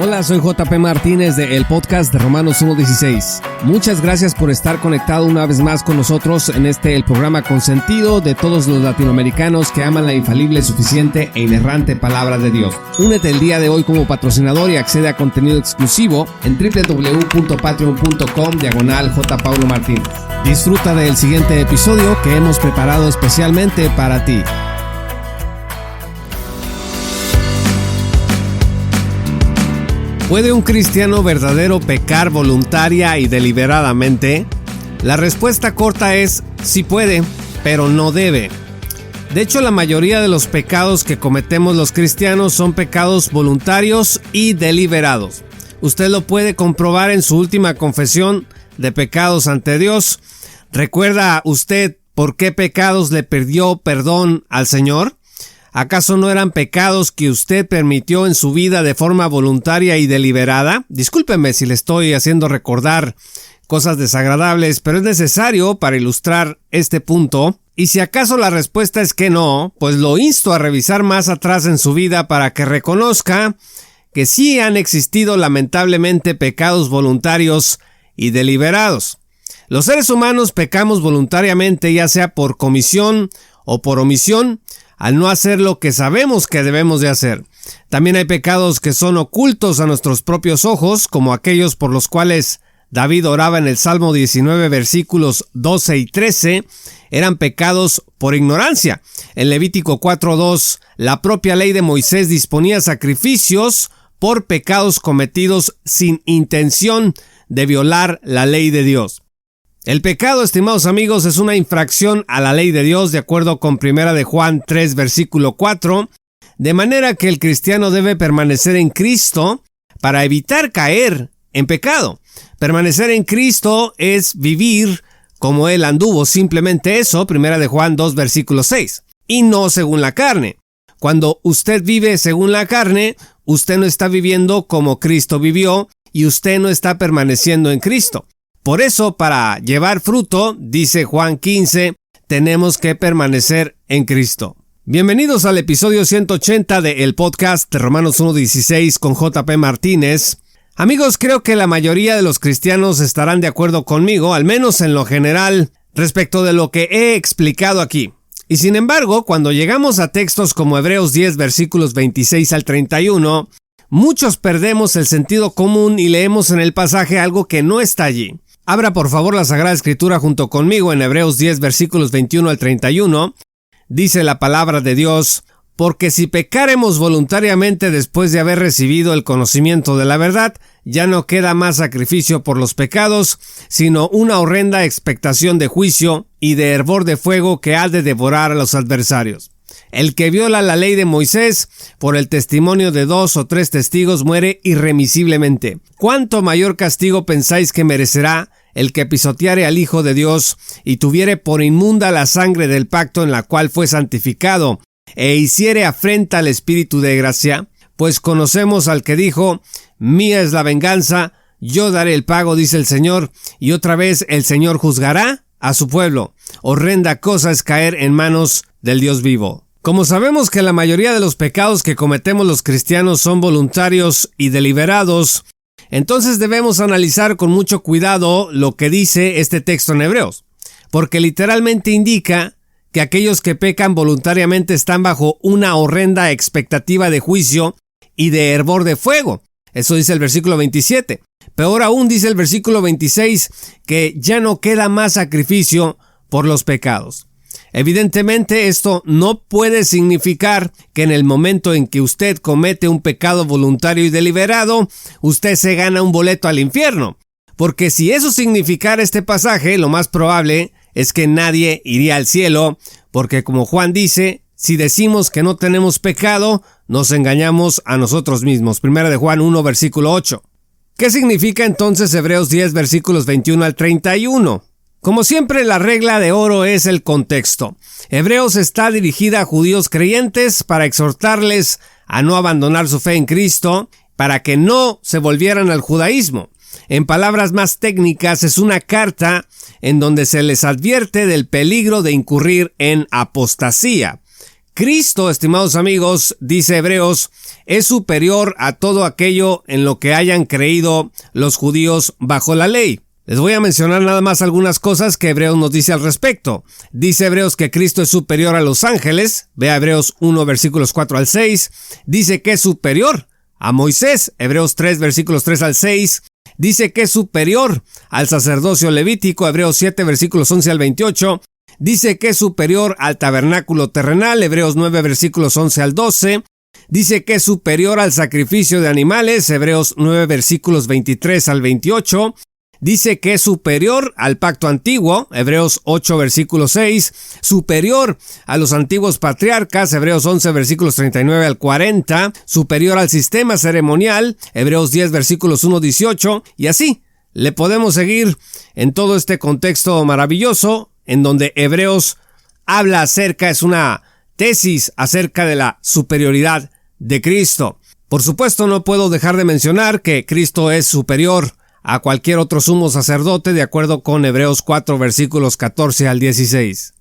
Hola, soy JP Martínez de el podcast de Romanos 1:16. Muchas gracias por estar conectado una vez más con nosotros en el programa consentido de todos los latinoamericanos que aman la infalible, suficiente e inerrante palabra de Dios. Únete el día de hoy como patrocinador y accede a contenido exclusivo en www.patreon.com/JPauloMartínez. Disfruta del siguiente episodio que hemos preparado especialmente para ti. ¿Puede un cristiano verdadero pecar voluntaria y deliberadamente? La respuesta corta es sí puede, pero no debe. De hecho, la mayoría de los pecados que cometemos los cristianos son pecados voluntarios y deliberados. Usted lo puede comprobar en su última confesión de pecados ante Dios. ¿Recuerda usted por qué pecados le pidió perdón al Señor? ¿Acaso no eran pecados que usted permitió en su vida de forma voluntaria y deliberada? Discúlpeme si le estoy haciendo recordar cosas desagradables, pero es necesario para ilustrar este punto. Y si acaso la respuesta es que no, pues lo insto a revisar más atrás en su vida para que reconozca que sí han existido lamentablemente pecados voluntarios y deliberados. Los seres humanos pecamos voluntariamente, ya sea por comisión o por omisión, al no hacer lo que sabemos que debemos de hacer. También hay pecados que son ocultos a nuestros propios ojos, como aquellos por los cuales David oraba en el Salmo 19, versículos 12 y 13, eran pecados por ignorancia. En Levítico 4:2, la propia ley de Moisés disponía sacrificios por pecados cometidos sin intención de violar la ley de Dios. El pecado, estimados amigos, es una infracción a la ley de Dios, de acuerdo con 1 de Juan 3, versículo 4, de manera que el cristiano debe permanecer en Cristo para evitar caer en pecado. Permanecer en Cristo es vivir como Él anduvo, simplemente eso, 1 de Juan 2, versículo 6, y no según la carne. Cuando usted vive según la carne, usted no está viviendo como Cristo vivió y usted no está permaneciendo en Cristo. Por eso, para llevar fruto, dice Juan 15, tenemos que permanecer en Cristo. Bienvenidos al episodio 180 de el podcast de Romanos 1:16 con JP Martínez. Amigos, creo que la mayoría de los cristianos estarán de acuerdo conmigo, al menos en lo general, respecto de lo que he explicado aquí. Y sin embargo, cuando llegamos a textos como Hebreos 10, versículos 26 al 31, muchos perdemos el sentido común y leemos en el pasaje algo que no está allí. Abra por favor la Sagrada Escritura junto conmigo en Hebreos 10, versículos 21 al 31. Dice la palabra de Dios: porque si pecáremos voluntariamente después de haber recibido el conocimiento de la verdad, ya no queda más sacrificio por los pecados, sino una horrenda expectación de juicio y de hervor de fuego que ha de devorar a los adversarios. El que viola la ley de Moisés, por el testimonio de 2 o 3 testigos, muere irremisiblemente. ¿Cuánto mayor castigo pensáis que merecerá el que pisoteare al Hijo de Dios y tuviere por inmunda la sangre del pacto en la cual fue santificado, e hiciere afrenta al Espíritu de gracia? Pues conocemos al que dijo: mía es la venganza, yo daré el pago, dice el Señor, y otra vez el Señor juzgará a su pueblo. Horrenda cosa es caer en manos del Dios vivo. Como sabemos que la mayoría de los pecados que cometemos los cristianos son voluntarios y deliberados, entonces debemos analizar con mucho cuidado lo que dice este texto en Hebreos, porque literalmente indica que aquellos que pecan voluntariamente están bajo una horrenda expectativa de juicio y de hervor de fuego. Eso dice el versículo 27. Peor aún dice el versículo 26 que ya no queda más sacrificio por los pecados. Evidentemente, esto no puede significar que en el momento en que usted comete un pecado voluntario y deliberado, usted se gana un boleto al infierno. Porque si eso significara este pasaje, lo más probable es que nadie iría al cielo, porque como Juan dice, si decimos que no tenemos pecado, nos engañamos a nosotros mismos. 1 de Juan 1, versículo 8. ¿Qué significa entonces Hebreos 10, versículos 21 al 31? Como siempre, la regla de oro es el contexto. Hebreos está dirigida a judíos creyentes para exhortarles a no abandonar su fe en Cristo, para que no se volvieran al judaísmo. En palabras más técnicas, es una carta en donde se les advierte del peligro de incurrir en apostasía. Cristo, estimados amigos, dice Hebreos, es superior a todo aquello en lo que hayan creído los judíos bajo la ley. Les voy a mencionar nada más algunas cosas que Hebreos nos dice al respecto. Dice Hebreos que Cristo es superior a los ángeles. Vea Hebreos 1, versículos 4 al 6. Dice que es superior a Moisés. Hebreos 3, versículos 3 al 6. Dice que es superior al sacerdocio levítico. Hebreos 7, versículos 11 al 28. Dice que es superior al tabernáculo terrenal. Hebreos 9, versículos 11 al 12. Dice que es superior al sacrificio de animales. Hebreos 9, versículos 23 al 28. Dice que es superior al pacto antiguo, Hebreos 8, versículo 6, superior a los antiguos patriarcas, Hebreos 11, versículos 39 al 40, superior al sistema ceremonial, Hebreos 10, versículos 1, 18, y así le podemos seguir en todo este contexto maravilloso, en donde Hebreos habla es una tesis acerca de la superioridad de Cristo. Por supuesto, no puedo dejar de mencionar que Cristo es superior a cualquier otro sumo sacerdote, de acuerdo con Hebreos 4, versículos 14 al 16.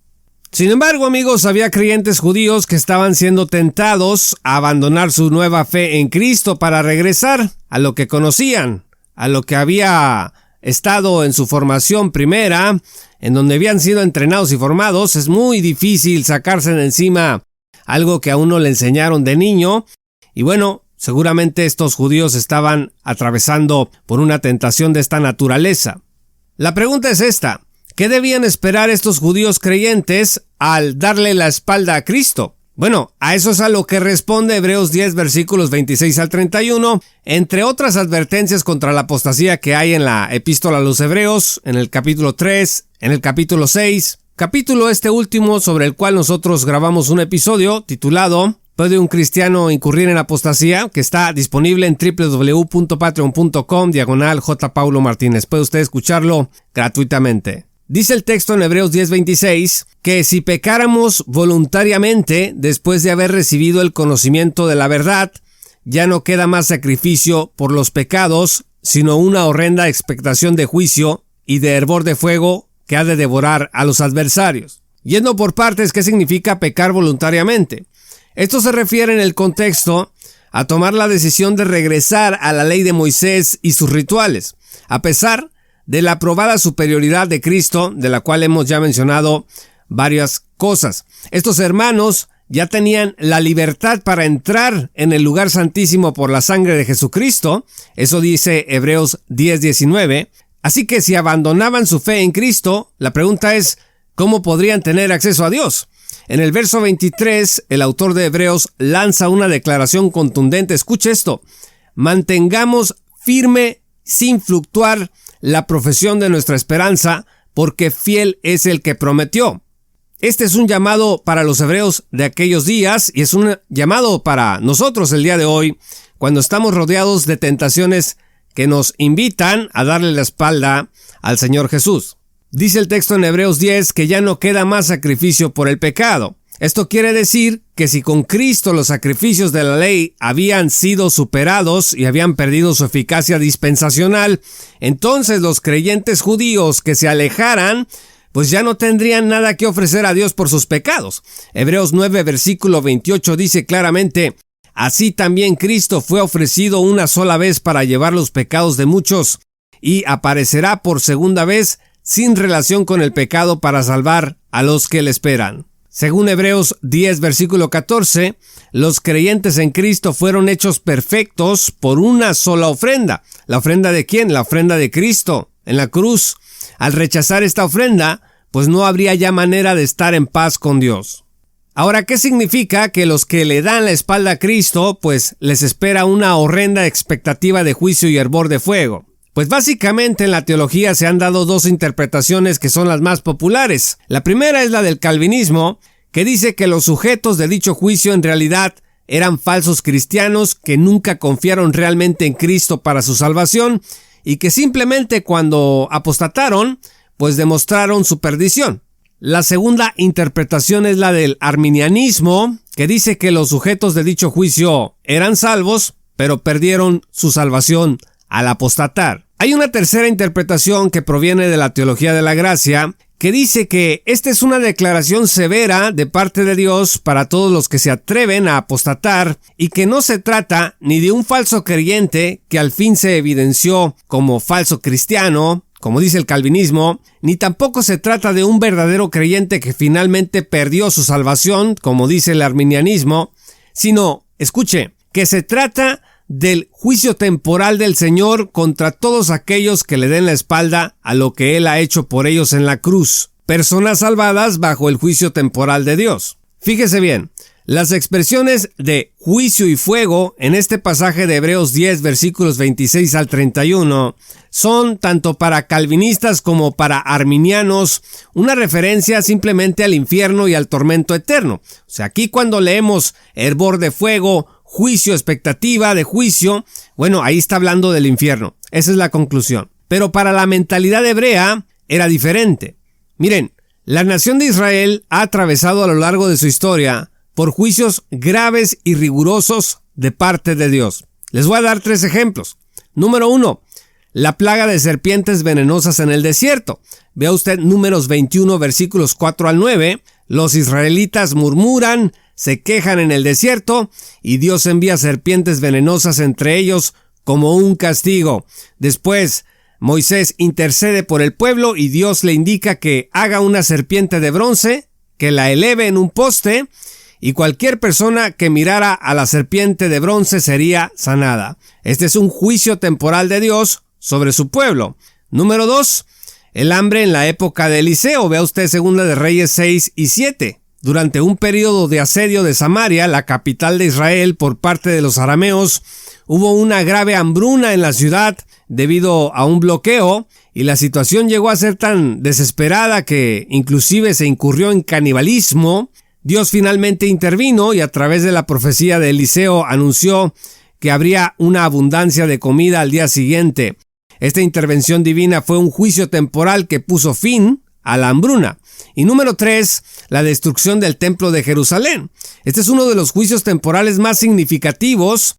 Sin embargo, amigos, había creyentes judíos que estaban siendo tentados a abandonar su nueva fe en Cristo para regresar a lo que conocían, a lo que había estado en su formación primera, en donde habían sido entrenados y formados. Es muy difícil sacarse de encima algo que a uno le enseñaron de niño, y bueno, seguramente estos judíos estaban atravesando por una tentación de esta naturaleza. La pregunta es esta: ¿qué debían esperar estos judíos creyentes al darle la espalda a Cristo? Bueno, a eso es a lo que responde Hebreos 10, versículos 26 al 31, entre otras advertencias contra la apostasía que hay en la epístola a los Hebreos, en el capítulo 3, en el capítulo 6, capítulo este último sobre el cual nosotros grabamos un episodio titulado ¿Puede un cristiano incurrir en apostasía?, que está disponible en www.patreon.com/J. Paulo Martínez. Puede usted escucharlo gratuitamente. Dice el texto en Hebreos 10:26 que si pecáramos voluntariamente después de haber recibido el conocimiento de la verdad, ya no queda más sacrificio por los pecados, sino una horrenda expectación de juicio y de hervor de fuego que ha de devorar a los adversarios. Yendo por partes, ¿qué significa pecar voluntariamente? Esto se refiere en el contexto a tomar la decisión de regresar a la ley de Moisés y sus rituales, a pesar de la probada superioridad de Cristo, de la cual hemos ya mencionado varias cosas. Estos hermanos ya tenían la libertad para entrar en el lugar santísimo por la sangre de Jesucristo, eso dice Hebreos 10:19, así que si abandonaban su fe en Cristo, la pregunta es, ¿cómo podrían tener acceso a Dios? En el verso 23, el autor de Hebreos lanza una declaración contundente. Escuche esto: mantengamos firme, sin fluctuar, la profesión de nuestra esperanza, porque fiel es el que prometió. Este es un llamado para los hebreos de aquellos días y es un llamado para nosotros el día de hoy, cuando estamos rodeados de tentaciones que nos invitan a darle la espalda al Señor Jesús. Dice el texto en Hebreos 10 que ya no queda más sacrificio por el pecado. Esto quiere decir que si con Cristo los sacrificios de la ley habían sido superados y habían perdido su eficacia dispensacional, entonces los creyentes judíos que se alejaran, pues ya no tendrían nada que ofrecer a Dios por sus pecados. Hebreos 9, versículo 28 dice claramente: así también Cristo fue ofrecido una sola vez para llevar los pecados de muchos, y aparecerá por segunda vez sin relación con el pecado para salvar a los que le esperan. Según Hebreos 10, versículo 14, los creyentes en Cristo fueron hechos perfectos por una sola ofrenda. ¿La ofrenda de quién? La ofrenda de Cristo en la cruz. Al rechazar esta ofrenda, pues no habría ya manera de estar en paz con Dios. Ahora, ¿qué significa que los que le dan la espalda a Cristo, pues les espera una horrenda expectativa de juicio y hervor de fuego? Pues básicamente en la teología se han dado dos interpretaciones que son las más populares. La primera es la del calvinismo, que dice que los sujetos de dicho juicio en realidad eran falsos cristianos que nunca confiaron realmente en Cristo para su salvación y que simplemente cuando apostataron, pues demostraron su perdición. La segunda interpretación es la del arminianismo, que dice que los sujetos de dicho juicio eran salvos, pero perdieron su salvación al apostatar. Hay una tercera interpretación que proviene de la teología de la gracia, que dice que esta es una declaración severa de parte de Dios para todos los que se atreven a apostatar y que no se trata ni de un falso creyente que al fin se evidenció como falso cristiano, como dice el calvinismo, ni tampoco se trata de un verdadero creyente que finalmente perdió su salvación, como dice el arminianismo, sino, escuche, que se trata del juicio temporal del Señor contra todos aquellos que le den la espalda a lo que Él ha hecho por ellos en la cruz. Personas salvadas bajo el juicio temporal de Dios. Fíjese bien, las expresiones de juicio y fuego en este pasaje de Hebreos 10, versículos 26 al 31, son tanto para calvinistas como para arminianos una referencia simplemente al infierno y al tormento eterno. O sea, aquí cuando leemos hervor de fuego, juicio, expectativa de juicio, bueno, ahí está hablando del infierno. Esa es la conclusión. Pero para la mentalidad hebrea era diferente. Miren, la nación de Israel ha atravesado a lo largo de su historia por juicios graves y rigurosos de parte de Dios. Les voy a dar 3 ejemplos. Número 1, la plaga de serpientes venenosas en el desierto. Vea usted Números 21, versículos 4 al 9. Los israelitas murmuran, se quejan en el desierto y Dios envía serpientes venenosas entre ellos como un castigo. Después, Moisés intercede por el pueblo y Dios le indica que haga una serpiente de bronce, que la eleve en un poste y cualquier persona que mirara a la serpiente de bronce sería sanada. Este es un juicio temporal de Dios sobre su pueblo. Número 2, el hambre en la época de Eliseo. Vea usted Segunda de Reyes 6 y 7. Durante un periodo de asedio de Samaria, la capital de Israel, por parte de los arameos, hubo una grave hambruna en la ciudad debido a un bloqueo y la situación llegó a ser tan desesperada que inclusive se incurrió en canibalismo. Dios finalmente intervino y a través de la profecía de Eliseo anunció que habría una abundancia de comida al día siguiente. Esta intervención divina fue un juicio temporal que puso fin a la hambruna. Y número 3, la destrucción del templo de Jerusalén. Este es uno de los juicios temporales más significativos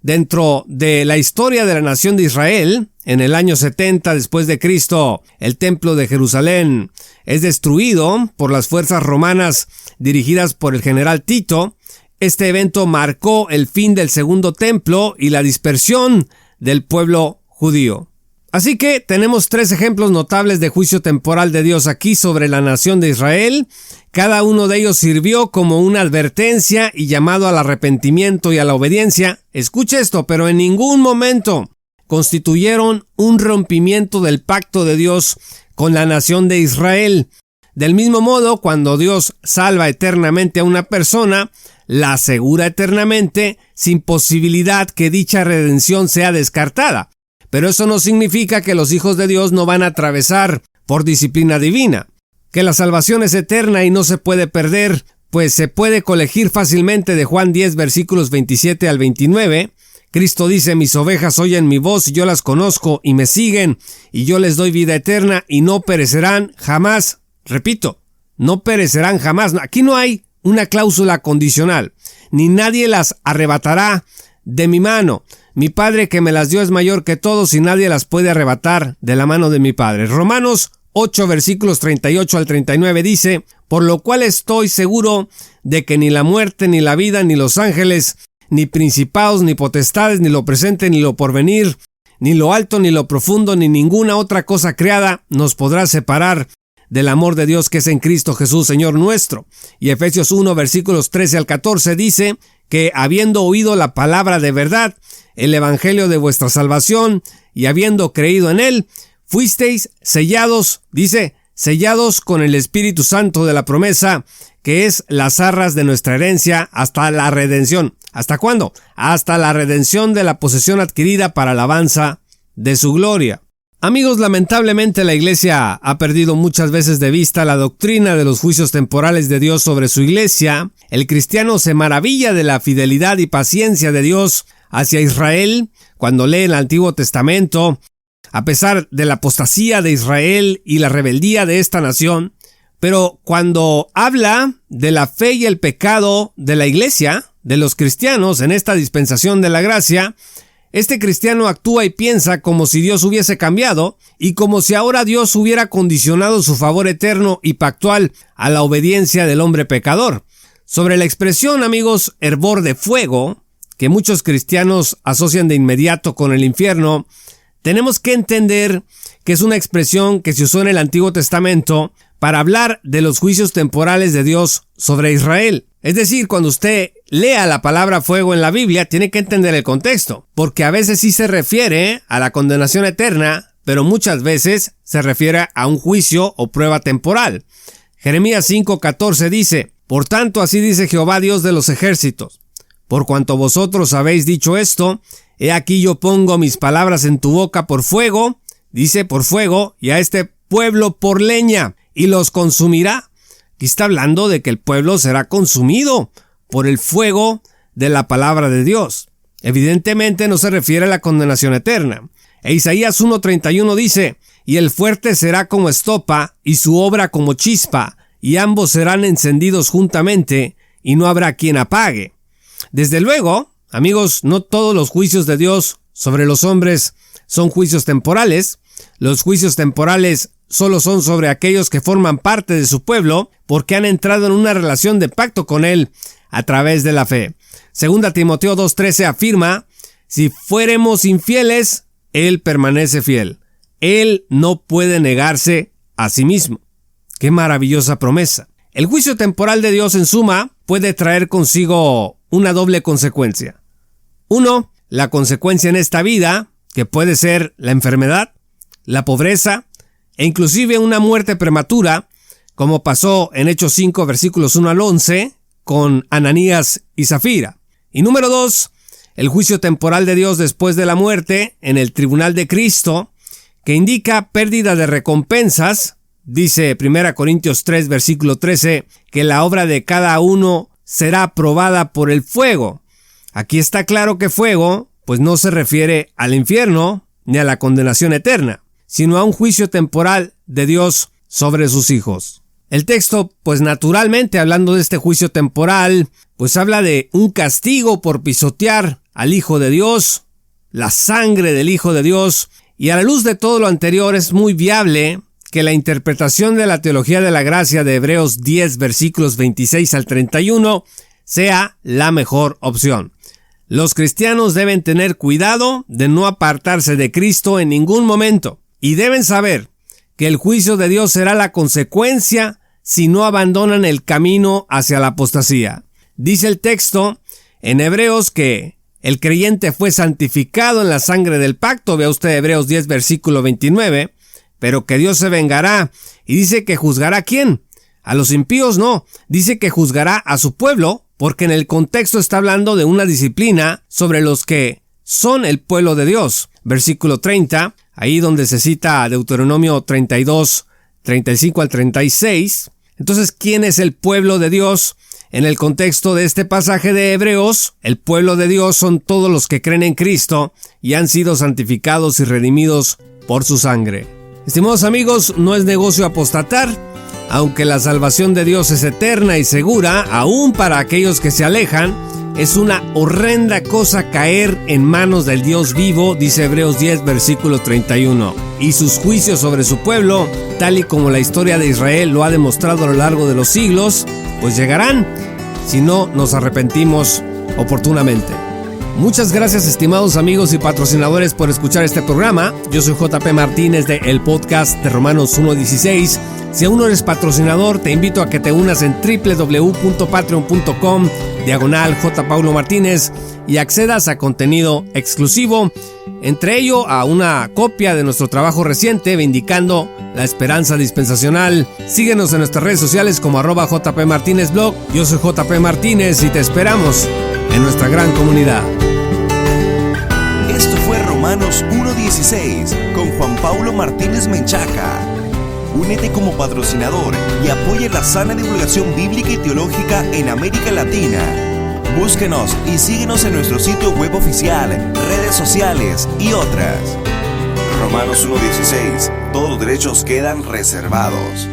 dentro de la historia de la nación de Israel. En el año 70 después de Cristo, el templo de Jerusalén es destruido por las fuerzas romanas dirigidas por el general Tito. Este evento marcó el fin del segundo templo y la dispersión del pueblo judío. Así que tenemos 3 ejemplos notables de juicio temporal de Dios aquí sobre la nación de Israel. Cada uno de ellos sirvió como una advertencia y llamado al arrepentimiento y a la obediencia. Escuche esto, pero en ningún momento constituyeron un rompimiento del pacto de Dios con la nación de Israel. Del mismo modo, cuando Dios salva eternamente a una persona, la asegura eternamente sin posibilidad que dicha redención sea descartada. Pero eso no significa que los hijos de Dios no van a atravesar por disciplina divina. Que la salvación es eterna y no se puede perder, pues se puede colegir fácilmente de Juan 10, versículos 27 al 29. Cristo dice: mis ovejas oyen mi voz y yo las conozco y me siguen, y yo les doy vida eterna y no perecerán jamás. Repito, no perecerán jamás. Aquí no hay una cláusula condicional, ni nadie las arrebatará de mi mano. Mi Padre que me las dio es mayor que todos y nadie las puede arrebatar de la mano de mi Padre. Romanos 8, versículos 38 al 39 dice: por lo cual estoy seguro de que ni la muerte, ni la vida, ni los ángeles, ni principados, ni potestades, ni lo presente, ni lo porvenir, ni lo alto, ni lo profundo, ni ninguna otra cosa creada nos podrá separar del amor de Dios que es en Cristo Jesús, Señor nuestro. Y Efesios 1, versículos 13 al 14 dice que habiendo oído la palabra de verdad, el evangelio de vuestra salvación, y habiendo creído en él, fuisteis sellados, dice, sellados con el Espíritu Santo de la promesa, que es las arras de nuestra herencia hasta la redención. ¿Hasta cuándo? Hasta la redención de la posesión adquirida para alabanza de su gloria. Amigos, lamentablemente la iglesia ha perdido muchas veces de vista la doctrina de los juicios temporales de Dios sobre su iglesia. El cristiano se maravilla de la fidelidad y paciencia de Dios hacia Israel cuando lee el Antiguo Testamento, a pesar de la apostasía de Israel y la rebeldía de esta nación. Pero cuando habla de la fe y el pecado de la iglesia, de los cristianos en esta dispensación de la gracia, Este cristiano actúa y piensa como si Dios hubiese cambiado y como si ahora Dios hubiera condicionado su favor eterno y pactual a la obediencia del hombre pecador. Sobre la expresión, amigos, hervor de fuego, que muchos cristianos asocian de inmediato con el infierno, tenemos que entender que es una expresión que se usó en el Antiguo Testamento para hablar de los juicios temporales de Dios sobre Israel. Es decir, cuando usted lea la palabra fuego en la Biblia, tiene que entender el contexto, porque a veces sí se refiere a la condenación eterna, pero muchas veces se refiere a un juicio o prueba temporal. Jeremías 5:14 dice: Por tanto, así dice Jehová Dios de los ejércitos, por cuanto vosotros habéis dicho esto, he aquí yo pongo mis palabras en tu boca por fuego, dice por fuego, y a este pueblo por leña, y los consumirá. Aquí está hablando de que el pueblo será consumido por el fuego de la palabra de Dios. Evidentemente no se refiere a la condenación eterna. Isaías 1:31 dice: Y el fuerte será como estopa, y su obra como chispa, y ambos serán encendidos juntamente, y no habrá quien apague. Desde luego, amigos, no todos los juicios de Dios sobre los hombres son juicios temporales. Los juicios temporales solo son sobre aquellos que forman parte de su pueblo porque han entrado en una relación de pacto con Él a través de la fe. 2 Timoteo 2:13 afirma: Si fuéremos infieles, Él permanece fiel. Él no puede negarse a sí mismo. ¡Qué maravillosa promesa! El juicio temporal de Dios, en suma, puede traer consigo una doble consecuencia. 1. La consecuencia en esta vida, que puede ser la enfermedad, la pobreza e inclusive una muerte prematura, como pasó en Hechos 5, versículos 1 al 11, con Ananías y Zafira. Y número 2, el juicio temporal de Dios después de la muerte en el tribunal de Cristo, que indica pérdida de recompensas. Dice 1 Corintios 3, versículo 13, que la obra de cada uno será probada por el fuego. Aquí está claro que fuego, pues no se refiere al infierno ni a la condenación eterna, sino a un juicio temporal de Dios sobre sus hijos. El texto, pues naturalmente, hablando de este juicio temporal, pues habla de un castigo por pisotear al Hijo de Dios, la sangre del Hijo de Dios, y a la luz de todo lo anterior es muy viable que la interpretación de la teología de la gracia de Hebreos 10, versículos 26 al 31, sea la mejor opción. Los cristianos deben tener cuidado de no apartarse de Cristo en ningún momento, y deben saber que el juicio de Dios será la consecuencia si no abandonan el camino hacia la apostasía. Dice el texto en Hebreos que el creyente fue santificado en la sangre del pacto, vea usted Hebreos 10, versículo 29, pero que Dios se vengará, y dice que juzgará ¿a quién? A los impíos no, dice que juzgará a su pueblo, porque en el contexto está hablando de una disciplina sobre los que son el pueblo de Dios. Versículo 30, ahí donde se cita Deuteronomio 32, 35 al 36. Entonces, ¿quién es el pueblo de Dios? En el contexto de este pasaje de Hebreos, el pueblo de Dios son todos los que creen en Cristo y han sido santificados y redimidos por su sangre. Estimados amigos, no es negocio apostatar, aunque la salvación de Dios es eterna y segura, aún para aquellos que se alejan. Es una horrenda cosa caer en manos del Dios vivo, dice Hebreos 10, versículo 31. Y sus juicios sobre su pueblo, tal y como la historia de Israel lo ha demostrado a lo largo de los siglos, pues llegarán si no nos arrepentimos oportunamente. Muchas gracias, estimados amigos y patrocinadores, por escuchar este programa. Yo soy JP Martínez de el podcast de Romanos 1:16. Si aún no eres patrocinador, te invito a que te unas en www.patreon.com/J. Paulo Martínez y accedas a contenido exclusivo, entre ello a una copia de nuestro trabajo reciente Vindicando la Esperanza Dispensacional. Síguenos en nuestras redes sociales como @JP Martínez Blog. Yo soy JP Martínez y te esperamos en nuestra gran comunidad. Esto fue Romanos 1:16 con Juan Paulo Martínez Menchaca. Únete como patrocinador y apoya la sana divulgación bíblica y teológica en América Latina. Búsquenos y síguenos en nuestro sitio web oficial, redes sociales y otras. Romanos 1:16. Todos los derechos quedan reservados.